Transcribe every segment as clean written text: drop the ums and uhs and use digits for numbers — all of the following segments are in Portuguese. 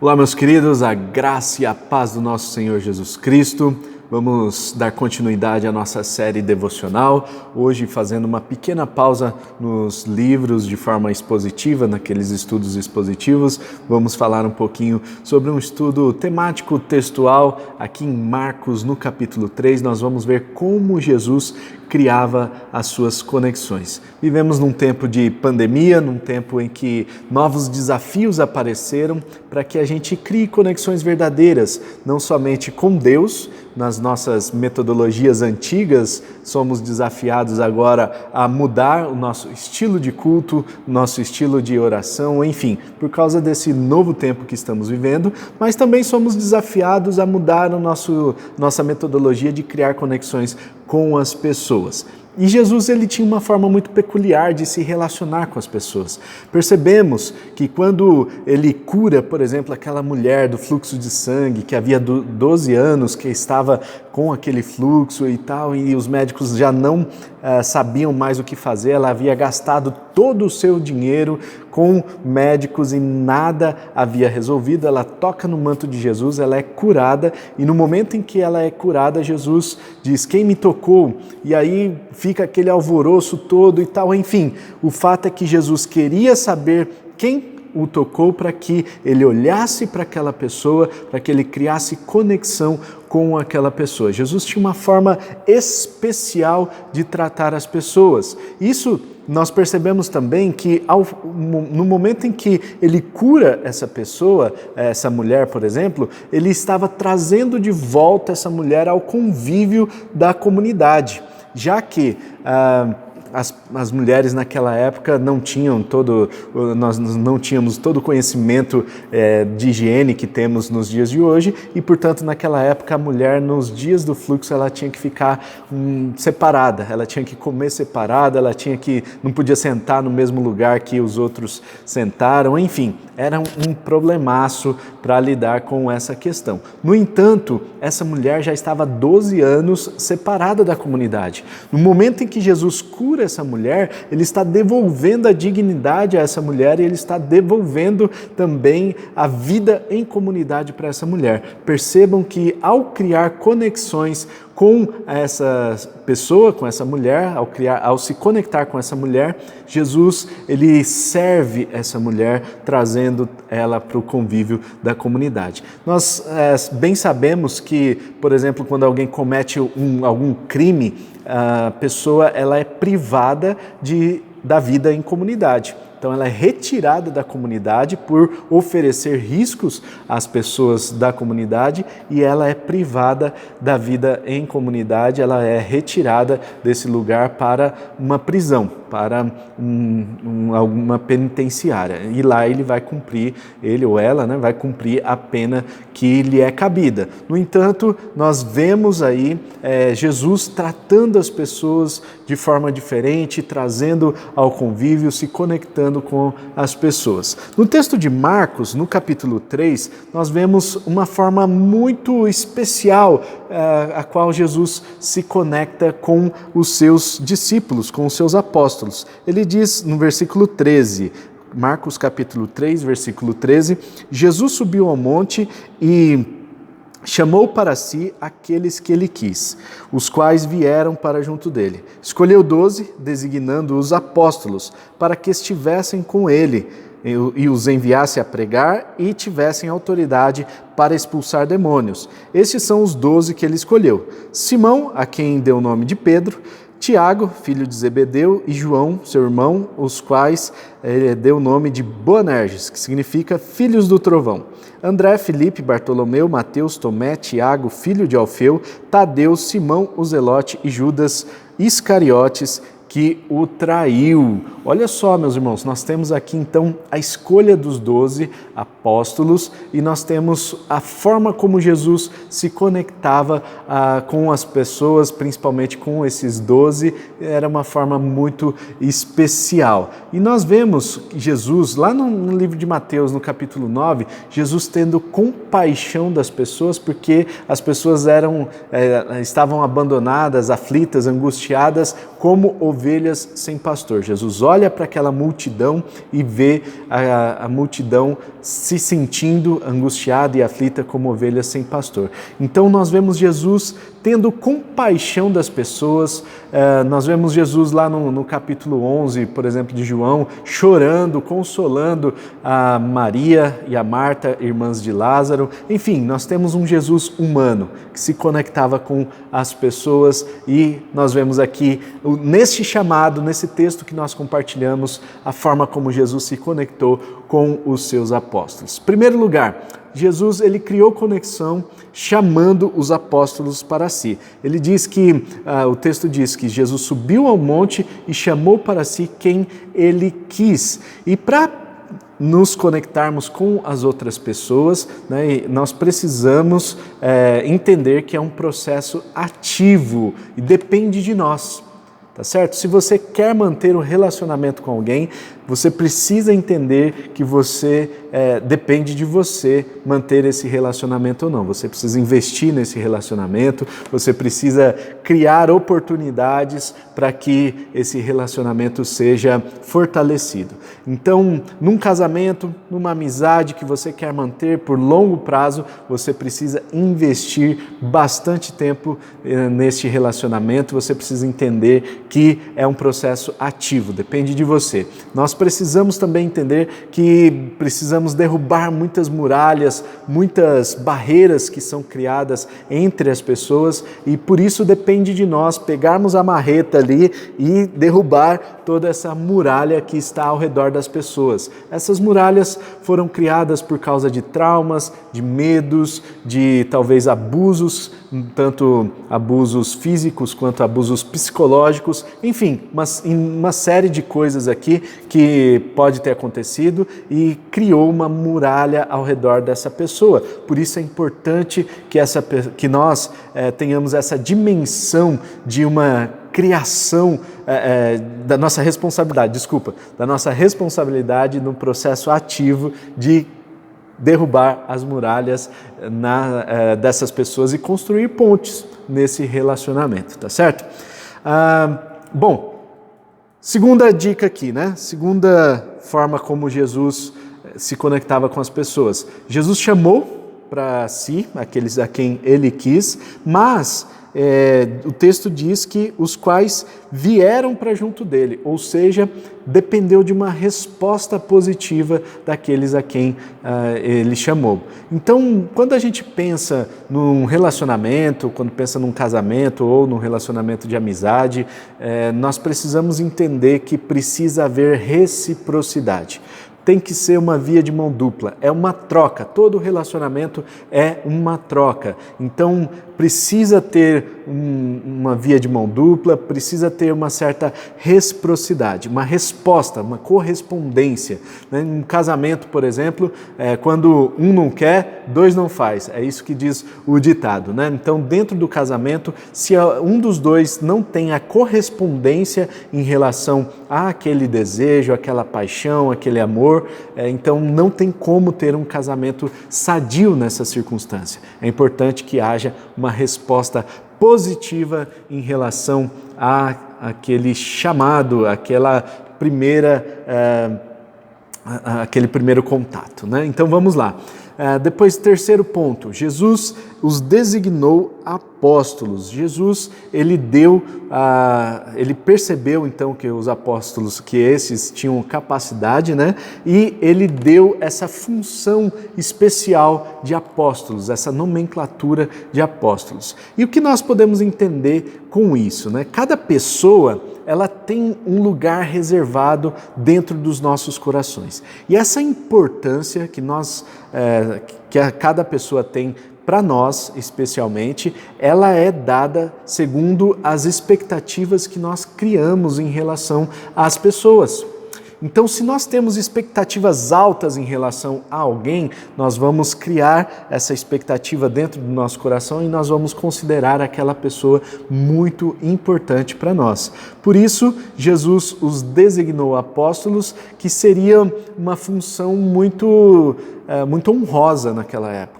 Olá, meus queridos, a graça e a paz do nosso Senhor Jesus Cristo. Vamos dar continuidade à nossa série devocional, hoje fazendo uma pequena pausa nos livros de forma expositiva, naqueles estudos expositivos. Vamos falar um pouquinho sobre um estudo temático textual aqui em Marcos, no capítulo 3. Nós vamos ver como Jesus criava as suas conexões. Vivemos num tempo de pandemia, num tempo em que novos desafios apareceram para que a gente crie conexões verdadeiras, não somente com Deus. Nas nossas metodologias antigas, somos desafiados agora a mudar o nosso estilo de culto, nosso estilo de oração, enfim, por causa desse novo tempo que estamos vivendo, mas também somos desafiados a mudar nossa metodologia de criar conexões com as pessoas. E Jesus ele tinha uma forma muito peculiar de se relacionar com as pessoas. Percebemos que quando ele cura, por exemplo, aquela mulher do fluxo de sangue, que havia 12 anos, que estava com aquele fluxo e tal, e os médicos já não sabiam mais o que fazer, ela havia gastado todo o seu dinheiro com médicos e nada havia resolvido. Ela toca no manto de Jesus, ela é curada, e no momento em que ela é curada, Jesus diz: quem me tocou? E aí fica aquele alvoroço todo e tal, enfim. O fato é que Jesus queria saber quem o tocou para que ele olhasse para aquela pessoa, para que ele criasse conexão com aquela pessoa. Jesus tinha uma forma especial de tratar as pessoas. Isso nós percebemos também que no momento em que ele cura essa pessoa, essa mulher, por exemplo, ele estava trazendo de volta essa mulher ao convívio da comunidade, já que as mulheres naquela época nós não tínhamos todo o conhecimento de higiene que temos nos dias de hoje, e portanto naquela época a mulher nos dias do fluxo ela tinha que ficar separada, ela tinha que comer separada, não podia sentar no mesmo lugar que os outros sentaram, enfim, era um problemaço para lidar com essa questão. No entanto, essa mulher já estava há 12 anos separada da comunidade. No momento em que Jesus cura essa mulher, ele está devolvendo a dignidade a essa mulher, e ele está devolvendo também a vida em comunidade para essa mulher. Percebam que ao criar conexões com essa pessoa, com essa mulher, ao se conectar com essa mulher, Jesus ele serve essa mulher, trazendo ela para o convívio da comunidade. Nós bem sabemos que, por exemplo, quando alguém comete algum crime, a pessoa ela é privada da vida em comunidade. Então ela é retirada da comunidade por oferecer riscos às pessoas da comunidade, e ela é privada da vida em comunidade, ela é retirada desse lugar para uma prisão, para alguma penitenciária. E lá ele ou ela vai cumprir a pena que lhe é cabida. No entanto, nós vemos aí Jesus tratando as pessoas de forma diferente, trazendo ao convívio, se conectando com as pessoas. No texto de Marcos, no capítulo 3, nós vemos uma forma muito especial a qual Jesus se conecta com os seus discípulos, com os seus apóstolos. Ele diz no versículo 13, Marcos capítulo 3, versículo 13, Jesus subiu ao monte e chamou para si aqueles que ele quis, os quais vieram para junto dele. Escolheu 12, designando os apóstolos, para que estivessem com ele e os enviasse a pregar e tivessem autoridade para expulsar demônios. Estes são os 12 que ele escolheu: Simão, a quem deu o nome de Pedro, Tiago, filho de Zebedeu, e João, seu irmão, os quais deu o nome de Boanerges, que significa filhos do trovão. André, Filipe, Bartolomeu, Mateus, Tomé, Tiago, filho de Alfeu, Tadeu, Simão, o Zelote e Judas Iscariotes, que o traiu. Olha só, meus irmãos, nós temos aqui então a escolha dos 12 apóstolos, e nós temos a forma como Jesus se conectava com as pessoas, principalmente com esses 12, era uma forma muito especial. E nós vemos Jesus, lá no livro de Mateus, no capítulo 9, Jesus tendo compaixão das pessoas, porque as pessoas estavam abandonadas, aflitas, angustiadas, como ovelhas ovelhas sem pastor. Jesus olha para aquela multidão e vê a multidão se sentindo angustiada e aflita como ovelhas sem pastor. Então nós vemos Jesus tendo compaixão das pessoas. Nós vemos Jesus lá no capítulo 11, por exemplo, de João, chorando, consolando a Maria e a Marta, irmãs de Lázaro. Enfim, nós temos um Jesus humano que se conectava com as pessoas, e nós vemos aqui, neste chamado, nesse texto que nós compartilhamos, a forma como Jesus se conectou com os seus apóstolos. Em primeiro lugar, Jesus ele criou conexão chamando os apóstolos para si. Ele diz que, o texto diz que Jesus subiu ao monte e chamou para si quem ele quis. E para nos conectarmos com as outras pessoas, né, nós precisamos entender que é um processo ativo e depende de nós. Tá certo? Se você quer manter um relacionamento com alguém, você precisa entender que depende de você manter esse relacionamento ou não. Você precisa investir nesse relacionamento, você precisa criar oportunidades para que esse relacionamento seja fortalecido. Então, num casamento, numa amizade que você quer manter por longo prazo, você precisa investir bastante tempo neste relacionamento, você precisa entender que é um processo ativo, depende de você. Nós precisamos também entender que precisamos derrubar muitas muralhas, muitas barreiras que são criadas entre as pessoas, e por isso depende de nós pegarmos a marreta ali e derrubar toda essa muralha que está ao redor das pessoas. Essas muralhas foram criadas por causa de traumas, de medos, de talvez abusos, tanto abusos físicos quanto abusos psicológicos, enfim, uma série de coisas aqui que pode ter acontecido e criou uma muralha ao redor dessa pessoa. Por isso é importante que nós tenhamos essa dimensão de uma criação da nossa responsabilidade no processo ativo de derrubar as muralhas dessas pessoas e construir pontes nesse relacionamento, tá certo? Bom, segunda dica aqui, né? Segunda forma como Jesus se conectava com as pessoas. Jesus chamou para si aqueles a quem ele quis, mas o texto diz que os quais vieram para junto dele, ou seja, dependeu de uma resposta positiva daqueles a quem ele chamou. Então, quando a gente pensa num relacionamento, quando pensa num casamento ou num relacionamento de amizade, nós precisamos entender que precisa haver reciprocidade. Tem que ser uma via de mão dupla, é uma troca, todo relacionamento é uma troca. Então precisa ter uma via de mão dupla, precisa ter uma certa reciprocidade, uma resposta, uma correspondência. Em um casamento, por exemplo, quando um não quer, dois não faz, é isso que diz o ditado, né? Então dentro do casamento, se um dos dois não tem a correspondência em relação àquele desejo, aquela paixão, aquele amor, então não tem como ter um casamento sadio nessa circunstância. É importante que haja uma resposta positiva em relação àquele chamado, aquele primeiro contato, né? Então vamos lá. Depois, terceiro ponto, Jesus os designou apóstolos. Jesus, ele percebeu então que os apóstolos, que esses tinham capacidade, né? E ele deu essa função especial de apóstolos, essa nomenclatura de apóstolos. E o que nós podemos entender com isso, né? Cada pessoa, ela tem um lugar reservado dentro dos nossos corações. E essa importância que cada pessoa tem para nós, especialmente, ela é dada segundo as expectativas que nós criamos em relação às pessoas. Então, se nós temos expectativas altas em relação a alguém, nós vamos criar essa expectativa dentro do nosso coração e nós vamos considerar aquela pessoa muito importante para nós. Por isso, Jesus os designou apóstolos, que seria uma função muito honrosa naquela época.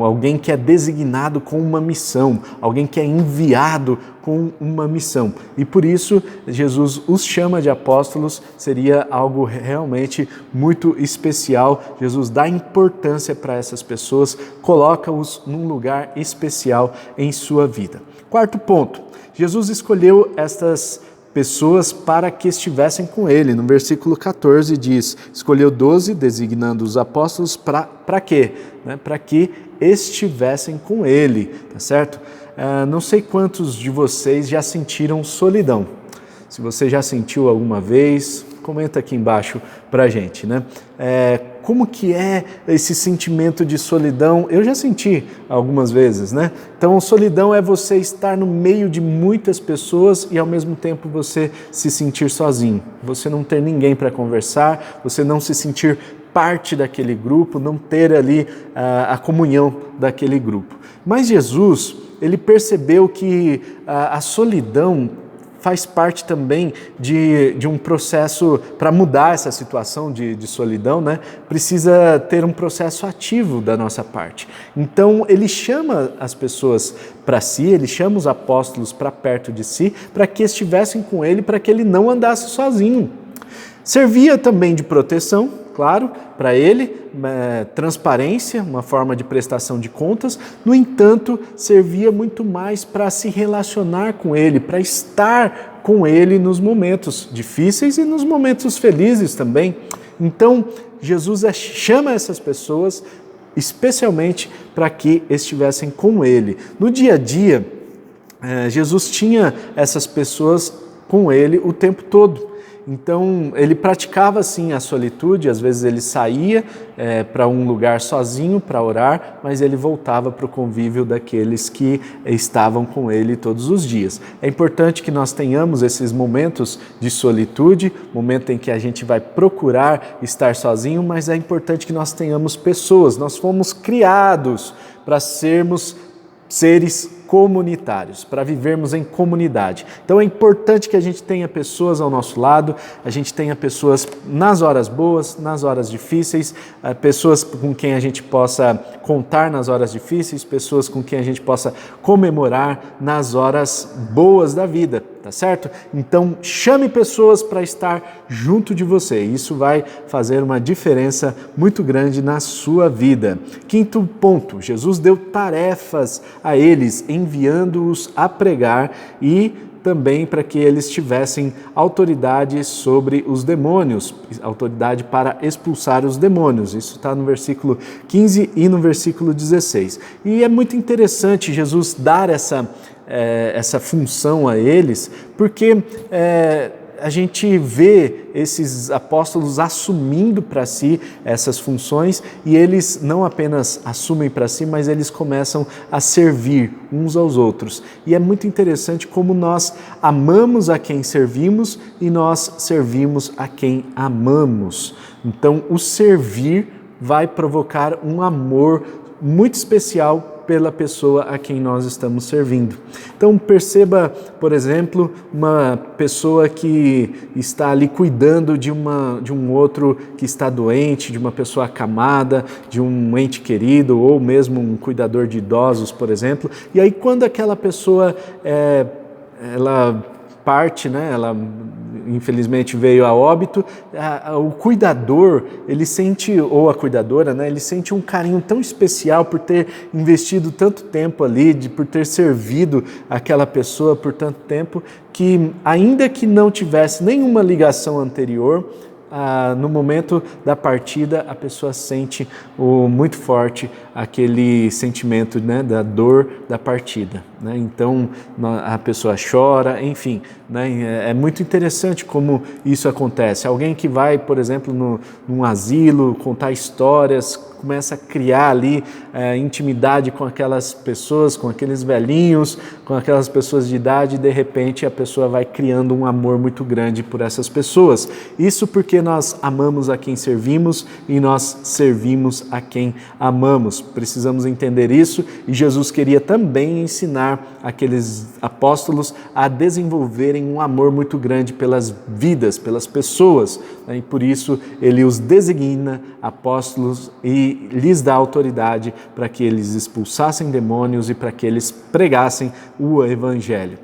Alguém que é designado com uma missão, alguém que é enviado com uma missão. E por isso Jesus os chama de apóstolos, seria algo realmente muito especial. Jesus dá importância para essas pessoas, coloca-os num lugar especial em sua vida. Quarto ponto, Jesus escolheu estas pessoas para que estivessem com ele. No versículo 14 diz, escolheu 12, designando os apóstolos para quê? Para que estivessem com ele, tá certo? Não sei quantos de vocês já sentiram solidão. Se você já sentiu alguma vez, comenta aqui embaixo pra gente, né? Como que é esse sentimento de solidão? Eu já senti algumas vezes, né? Então, solidão é você estar no meio de muitas pessoas e ao mesmo tempo você se sentir sozinho. Você não ter ninguém para conversar, você não se sentir parte daquele grupo, não ter ali a comunhão daquele grupo. Mas Jesus, ele percebeu que a solidão faz parte também de um processo para mudar essa situação de solidão, né? Precisa ter um processo ativo da nossa parte. Então, ele chama as pessoas para si, ele chama os apóstolos para perto de si, para que estivessem com ele, para que ele não andasse sozinho. Servia também de proteção, claro, para ele, transparência, uma forma de prestação de contas. No entanto, servia muito mais para se relacionar com ele, para estar com ele nos momentos difíceis e nos momentos felizes também. Então, Jesus chama essas pessoas especialmente para que estivessem com ele. No dia a dia, Jesus tinha essas pessoas com ele o tempo todo. Então, ele praticava sim a solitude, às vezes ele saía para um lugar sozinho para orar, mas ele voltava para o convívio daqueles que estavam com ele todos os dias. É importante que nós tenhamos esses momentos de solitude, momento em que a gente vai procurar estar sozinho, mas é importante que nós tenhamos pessoas. Nós fomos criados para sermos seres comunitários, para vivermos em comunidade. Então é importante que a gente tenha pessoas ao nosso lado, a gente tenha pessoas nas horas boas, nas horas difíceis, pessoas com quem a gente possa contar nas horas difíceis, pessoas com quem a gente possa comemorar nas horas boas da vida, tá certo? Então chame pessoas para estar junto de você, isso vai fazer uma diferença muito grande na sua vida. Quinto ponto, Jesus deu tarefas a eles, enviando-os a pregar e também para que eles tivessem autoridade sobre os demônios, autoridade para expulsar os demônios. Isso está no versículo 15 e no versículo 16. E é muito interessante Jesus dar essa função a eles, porque a gente vê esses apóstolos assumindo para si essas funções e eles não apenas assumem para si, mas eles começam a servir uns aos outros. E é muito interessante como nós amamos a quem servimos e nós servimos a quem amamos. Então, o servir vai provocar um amor muito especial pela pessoa a quem nós estamos servindo. Então perceba, por exemplo, uma pessoa que está ali cuidando de um outro que está doente, de uma pessoa acamada, de um ente querido ou mesmo um cuidador de idosos, por exemplo. E aí quando aquela pessoa ela parte, né? Ela infelizmente veio a óbito, o cuidador, ele sente, ou a cuidadora, né? Ele sente um carinho tão especial por ter investido tanto tempo ali, por ter servido aquela pessoa por tanto tempo, que ainda que não tivesse nenhuma ligação anterior, no momento da partida a pessoa sente muito forte aquele sentimento, né, da dor da partida, né? Então a pessoa chora, enfim, né? É muito interessante como isso acontece. Alguém que vai, por exemplo, num asilo contar histórias, começa a criar ali intimidade com aquelas pessoas, com aqueles velhinhos, com aquelas pessoas de idade, e de repente a pessoa vai criando um amor muito grande por essas pessoas. Isso porque nós amamos a quem servimos e nós servimos a quem amamos. Precisamos entender isso e Jesus queria também ensinar aqueles apóstolos a desenvolverem um amor muito grande pelas vidas, pelas pessoas, né? E por isso ele os designa apóstolos e lhes dá autoridade para que eles expulsassem demônios e para que eles pregassem o Evangelho.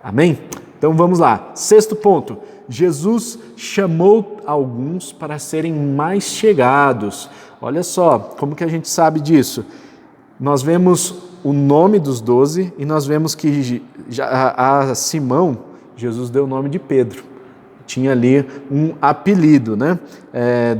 Amém? Então vamos lá. Sexto ponto. Jesus chamou alguns para serem mais chegados. Olha só, como que a gente sabe disso? Nós vemos o nome dos 12 e nós vemos que a Simão, Jesus deu o nome de Pedro. Tinha ali um apelido, né?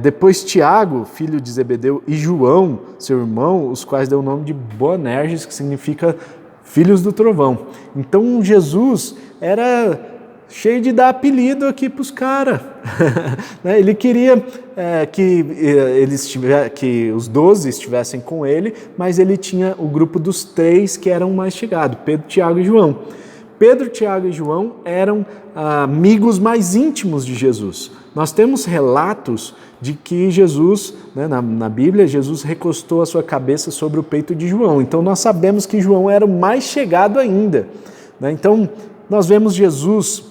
Depois Tiago, filho de Zebedeu, e João, seu irmão, os quais deu o nome de Boanerges, que significa filhos do trovão. Então Jesus era cheio de dar apelido aqui para os caras. Ele queria que os 12 estivessem com ele, mas ele tinha o grupo dos 3 que eram mais chegados, Pedro, Tiago e João. Pedro, Tiago e João eram amigos mais íntimos de Jesus. Nós temos relatos de que Jesus, na Bíblia, Jesus recostou a sua cabeça sobre o peito de João. Então nós sabemos que João era o mais chegado ainda. Então nós vemos Jesus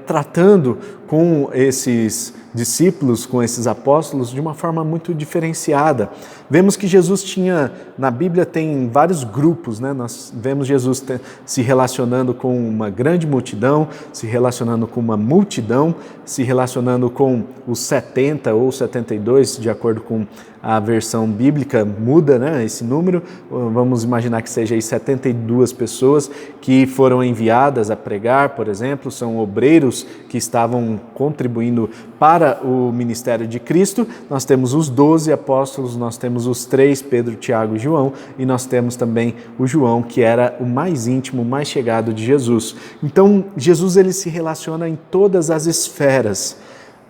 tratando com esses discípulos, com esses apóstolos, de uma forma muito diferenciada. Vemos que Jesus tinha, na Bíblia tem vários grupos, nós vemos Jesus se relacionando com uma grande multidão, se relacionando com uma multidão, se relacionando com os 70 ou 72, de acordo com a versão bíblica, muda esse número, vamos imaginar que seja aí 72 pessoas que foram enviadas a pregar, por exemplo, são obreiros que estavam contribuindo para o ministério de Cristo. Nós temos os 12 apóstolos, nós temos os 3, Pedro, Tiago e João, e nós temos também o João, que era o mais íntimo, o mais chegado de Jesus. Então, Jesus ele se relaciona em todas as esferas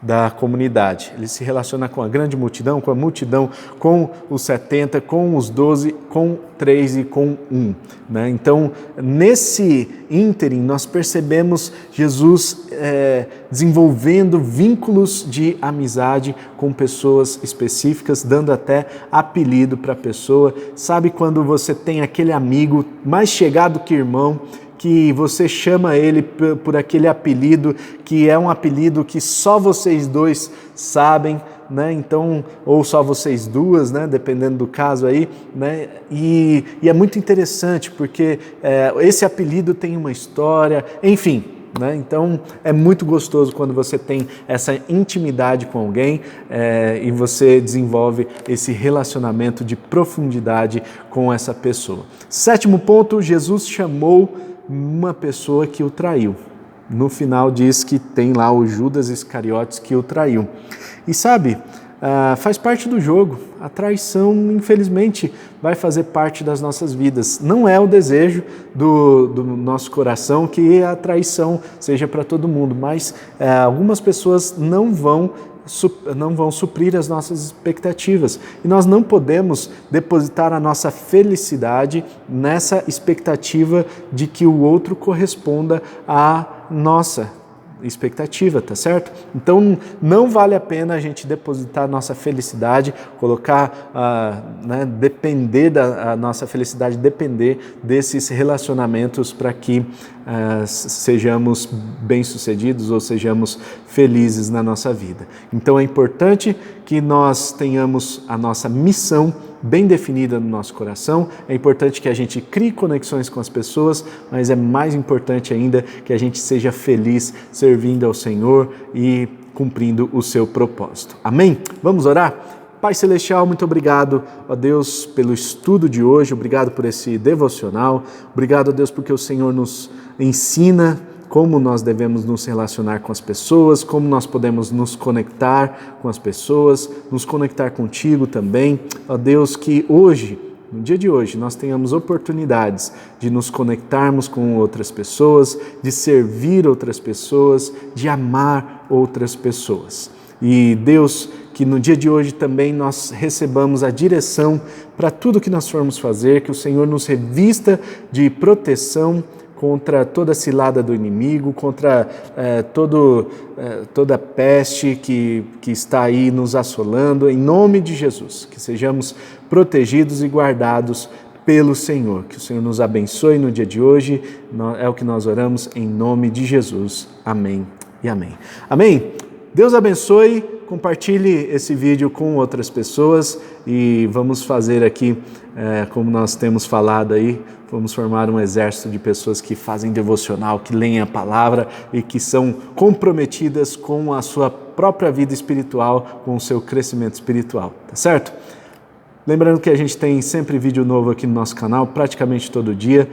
da comunidade. Ele se relaciona com a grande multidão, com os 70, com os 12, com 3 e com 1. Então, nesse ínterim, nós percebemos Jesus desenvolvendo vínculos de amizade com pessoas específicas, dando até apelido para a pessoa. Sabe quando você tem aquele amigo mais chegado que irmão, que você chama ele por aquele apelido, que é um apelido que só vocês dois sabem, Então, ou só vocês duas, dependendo do caso aí, E é muito interessante, porque esse apelido tem uma história, enfim, Então, é muito gostoso quando você tem essa intimidade com alguém e você desenvolve esse relacionamento de profundidade com essa pessoa. Sétimo ponto, Jesus chamou uma pessoa que o traiu. No final diz que tem lá o Judas Iscariotes que o traiu. E sabe, faz parte do jogo. A traição, infelizmente, vai fazer parte das nossas vidas. Não é o desejo do nosso coração que a traição seja para todo mundo, mas algumas pessoas não vão suprir as nossas expectativas. E nós não podemos depositar a nossa felicidade nessa expectativa de que o outro corresponda à nossa expectativa, tá certo? Então não vale a pena a gente depositar a nossa felicidade, colocar, depender da nossa felicidade, depender desses relacionamentos para que sejamos bem-sucedidos ou sejamos felizes na nossa vida. Então é importante que nós tenhamos a nossa missão bem definida no nosso coração, é importante que a gente crie conexões com as pessoas, mas é mais importante ainda que a gente seja feliz servindo ao Senhor e cumprindo o seu propósito. Amém? Vamos orar? Pai Celestial, muito obrigado, ó Deus, pelo estudo de hoje, obrigado por esse devocional, obrigado, ó Deus, porque o Senhor nos ensina como nós devemos nos relacionar com as pessoas, como nós podemos nos conectar com as pessoas, nos conectar contigo também. Ó Deus, que hoje, no dia de hoje, nós tenhamos oportunidades de nos conectarmos com outras pessoas, de servir outras pessoas, de amar outras pessoas. E Deus, que no dia de hoje também nós recebamos a direção para tudo que nós formos fazer, que o Senhor nos revista de proteção contra toda cilada do inimigo, contra toda peste que está aí nos assolando, em nome de Jesus, que sejamos protegidos e guardados pelo Senhor. Que o Senhor nos abençoe no dia de hoje, é o que nós oramos em nome de Jesus. Amém e amém. Amém? Deus abençoe. compartilhe esse vídeo com outras pessoas e vamos fazer aqui, como nós temos falado aí, vamos formar um exército de pessoas que fazem devocional, que leem a palavra e que são comprometidas com a sua própria vida espiritual, com o seu crescimento espiritual, tá certo? Lembrando que a gente tem sempre vídeo novo aqui no nosso canal, praticamente todo dia.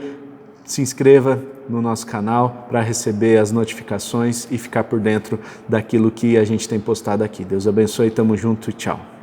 Se inscreva no nosso canal para receber as notificações e ficar por dentro daquilo que a gente tem postado aqui. Deus abençoe, tamo junto e tchau.